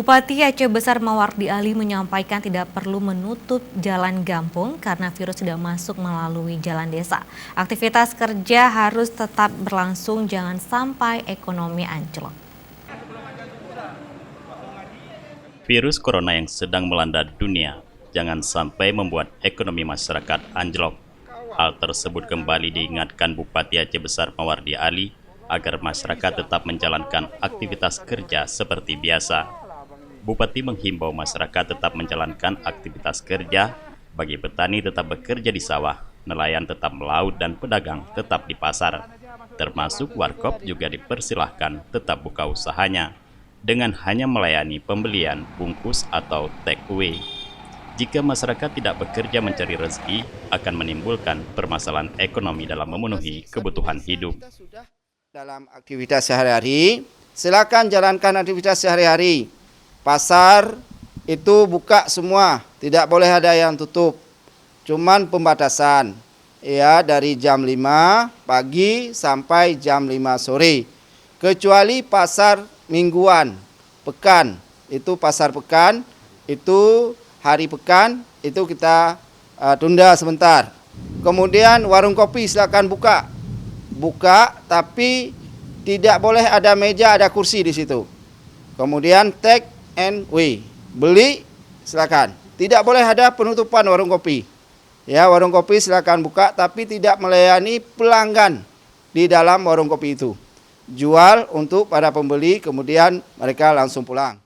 Bupati Aceh Besar Mawardi Ali menyampaikan tidak perlu menutup jalan Gampung karena virus sudah masuk melalui jalan desa. Aktivitas kerja harus tetap berlangsung, jangan sampai ekonomi anjlok. Virus corona yang sedang melanda dunia jangan sampai membuat ekonomi masyarakat anjlok. Hal tersebut kembali diingatkan Bupati Aceh Besar Mawardi Ali agar masyarakat tetap menjalankan aktivitas kerja seperti biasa. Bupati menghimbau masyarakat tetap menjalankan aktivitas kerja, bagi petani tetap bekerja di sawah, nelayan tetap melaut dan pedagang tetap di pasar. Termasuk warkop juga dipersilahkan tetap buka usahanya, dengan hanya melayani pembelian bungkus atau take away. Jika masyarakat tidak bekerja mencari rezeki, akan menimbulkan permasalahan ekonomi dalam memenuhi kebutuhan hidup. Dalam aktivitas sehari-hari, silakan jalankan aktivitas sehari-hari. Pasar itu buka semua, tidak boleh ada yang tutup. Cuman pembatasan, ya, dari jam 5 pagi sampai jam 5 sore. Kecuali pasar mingguan, pekan, itu pasar pekan, itu hari pekan, itu kita tunda sebentar. Kemudian warung kopi silakan buka, tapi tidak boleh ada meja, ada kursi di situ. Kemudian take and away, beli silakan. Tidak boleh ada penutupan warung kopi. Ya, warung kopi silakan buka, tapi tidak melayani pelanggan di dalam warung kopi itu. Jual untuk para pembeli, kemudian mereka langsung pulang.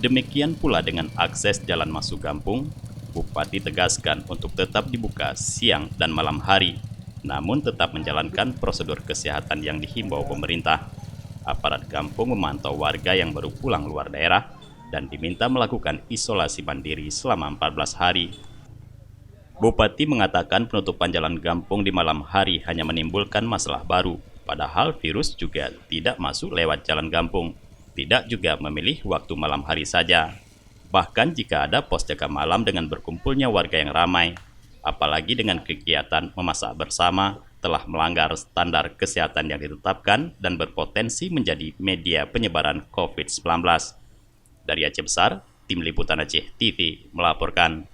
Demikian pula dengan akses jalan masuk kampung, Bupati tegaskan untuk tetap dibuka siang dan malam hari, namun tetap menjalankan prosedur kesehatan yang dihimbau pemerintah. Aparat kampung memantau warga yang baru pulang luar daerah dan diminta melakukan isolasi mandiri selama 14 hari. Bupati mengatakan penutupan jalan kampung di malam hari hanya menimbulkan masalah baru, padahal virus juga tidak masuk lewat jalan kampung, tidak juga memilih waktu malam hari saja. Bahkan jika ada pos jaga malam dengan berkumpulnya warga yang ramai, apalagi dengan kegiatan memasak bersama, telah melanggar standar kesehatan yang ditetapkan dan berpotensi menjadi media penyebaran COVID-19. Dari Aceh Besar, Tim Liputan Aceh TV melaporkan.